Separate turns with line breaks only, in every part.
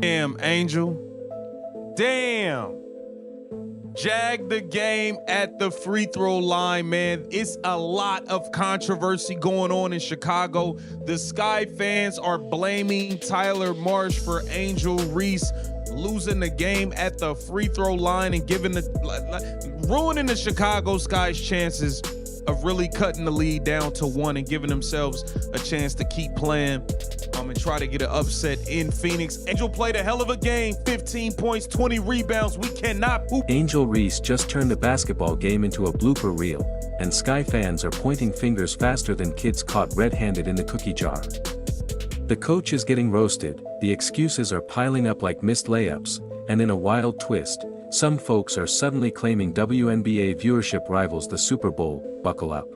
Damn, Angel. Damn. Jag the game at the free throw line, man. It's a lot of controversy going on in Chicago. The Sky fans are blaming Tyler Marsh for Angel Reese losing the game at the free throw line and ruining the Chicago Sky's chances of really cutting the lead down to 1 and giving themselves a chance to keep playing and try to get an upset in Phoenix. Angel played a hell of a game, 15 points, 20 rebounds. We cannot poop.
Angel Reese just turned the basketball game into a blooper reel, and Sky fans are pointing fingers faster than kids caught red-handed in the cookie jar. The coach is getting roasted, the excuses are piling up like missed layups, and in a wild twist, some folks are suddenly claiming WNBA viewership rivals the Super Bowl. Buckle up.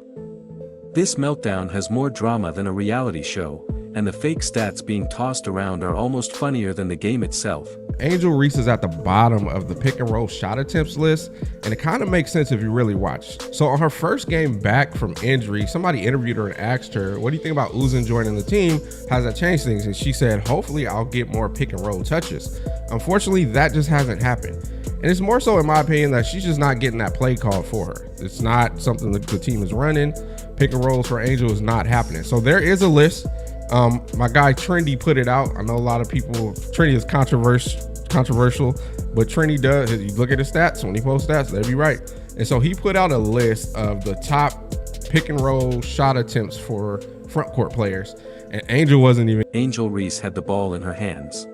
This meltdown has more drama than a reality show, and the fake stats being tossed around are almost funnier than the game itself.
Angel Reese is at the bottom of the pick and roll shot attempts list, and it kind of makes sense if you really watch. So on her first game back from injury, somebody interviewed her and asked her, what do you think about Uzan joining the team? How does that change things? And she said, hopefully I'll get more pick and roll touches. Unfortunately, that just hasn't happened. And it's more so, in my opinion, that she's just not getting that play called for her. It's not something that the team is running. Pick and rolls for Angel is not happening. So there is a list. My guy Trendy put it out. I know a lot of people, Trendy is controversial, but Trendy does, you look at his stats, when he posts stats, they'll be right. And so he put out a list of the top pick and roll shot attempts for front court players, and Angel wasn't even.
Angel Reese had the ball in her hands.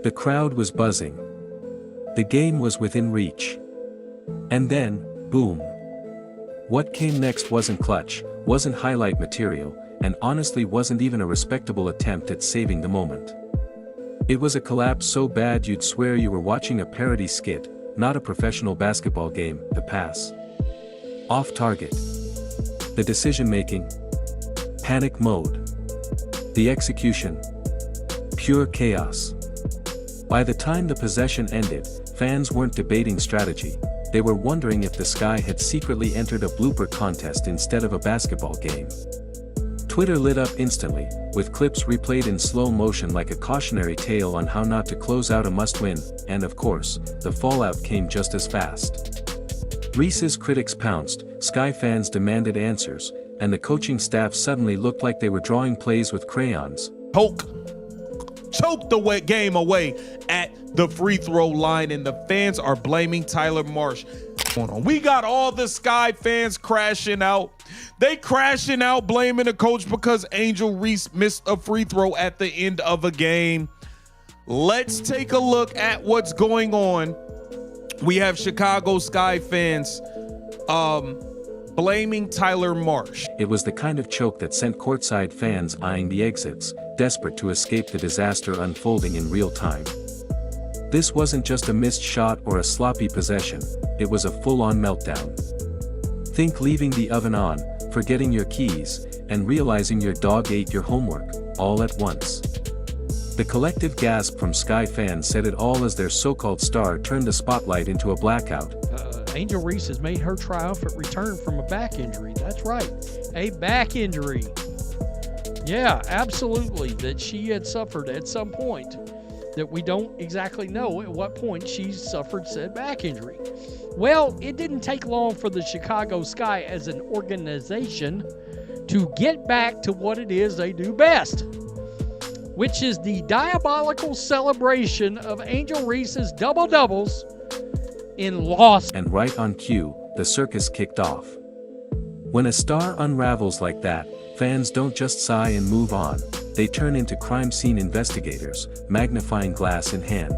The crowd was buzzing. The game was within reach. And then, boom. What came next wasn't clutch, wasn't highlight material, and honestly wasn't even a respectable attempt at saving the moment. It was a collapse so bad you'd swear you were watching a parody skit, not a professional basketball game. The pass. Off target. The decision-making. Panic mode. The execution. Pure chaos. By the time the possession ended, fans weren't debating strategy. They were wondering if the Sky had secretly entered a blooper contest instead of a basketball game. Twitter lit up instantly, with clips replayed in slow motion like a cautionary tale on how not to close out a must-win, and of course, the fallout came just as fast. Reese's critics pounced, Sky fans demanded answers, and the coaching staff suddenly looked like they were drawing plays with crayons.
Choked the game away at the free throw line, and the fans are blaming Tyler Marsh. We got all the Sky fans crashing out. They crashing out blaming the coach because Angel Reese missed a free throw at the end of a game. Let's take a look at what's going on. We have Chicago Sky fans blaming Tyler Marsh.
It was the kind of choke that sent courtside fans eyeing the exits, desperate to escape the disaster unfolding in real time. This wasn't just a missed shot or a sloppy possession, it was a full-on meltdown. Think leaving the oven on, forgetting your keys, and realizing your dog ate your homework, all at once. The collective gasp from Sky fans said it all as their so-called star turned the spotlight into a blackout.
Angel Reese has made her triumphant return from a back injury. That's right, a back injury. Yeah, absolutely, that she had suffered at some point that we don't exactly know at what point she suffered said back injury. Well, it didn't take long for the Chicago Sky as an organization to get back to what it is they do best, which is the diabolical celebration of Angel Reese's double-doubles in loss.
And right on cue, the circus kicked off. When a star unravels like that, fans don't just sigh and move on, they turn into crime scene investigators, magnifying glass in hand.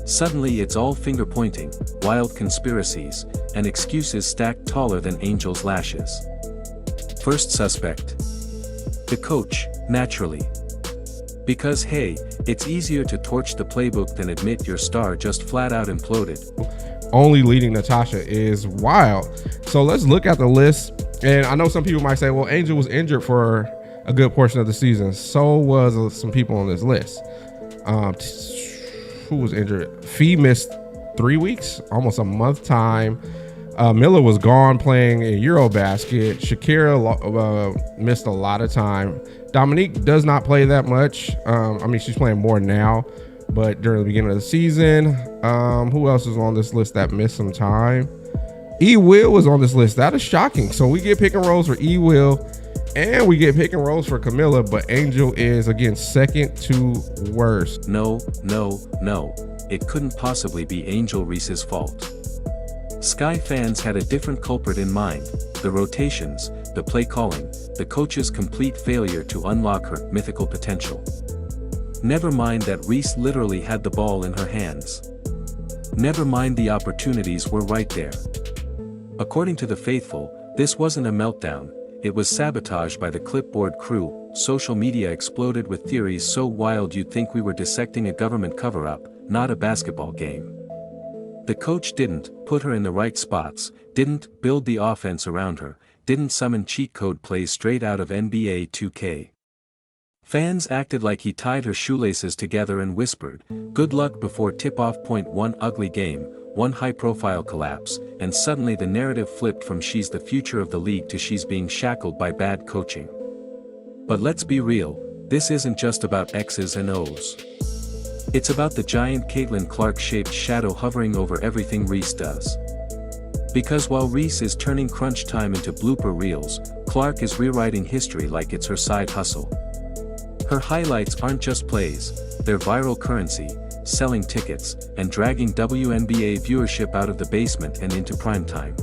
Suddenly it's all finger-pointing, wild conspiracies, and excuses stacked taller than Angel's lashes. First suspect. The coach, naturally. Because hey, it's easier to torch the playbook than admit your star just flat-out imploded.
Only leading Natasha is wild. So let's look at the list. And I know some people might say, well, Angel was injured for a good portion of the season. So was some people on this list. Who was injured? Fee missed 3 weeks, almost a month time. Miller was gone playing in Eurobasket. Shakira missed a lot of time. Dominique does not play that much. I mean, she's playing more now. but during the beginning of the season. Who else is on this list that missed some time? E Will was on this list. That is shocking. So we get pick and rolls for E Will, and we get pick and rolls for Camilla, but Angel is again second to worst.
No. It couldn't possibly be Angel Reese's fault. Sky fans had a different culprit in mind: the rotations, the play calling, the coach's complete failure to unlock her mythical potential. Never mind that Reese literally had the ball in her hands. Never mind the opportunities were right there. According to the faithful, this wasn't a meltdown, it was sabotage by the clipboard crew. Social media exploded with theories so wild you'd think we were dissecting a government cover-up, not a basketball game. The coach didn't put her in the right spots, didn't build the offense around her, didn't summon cheat code plays straight out of NBA 2K. Fans acted like he tied her shoelaces together and whispered, "Good luck," before tip-off point. One ugly game, one high-profile collapse, and suddenly the narrative flipped from she's the future of the league to she's being shackled by bad coaching. But let's be real, this isn't just about X's and O's. It's about the giant Caitlin Clark-shaped shadow hovering over everything Reese does. Because while Reese is turning crunch time into blooper reels, Clark is rewriting history like it's her side hustle. Her highlights aren't just plays, they're viral currency, selling tickets, and dragging WNBA viewership out of the basement and into primetime.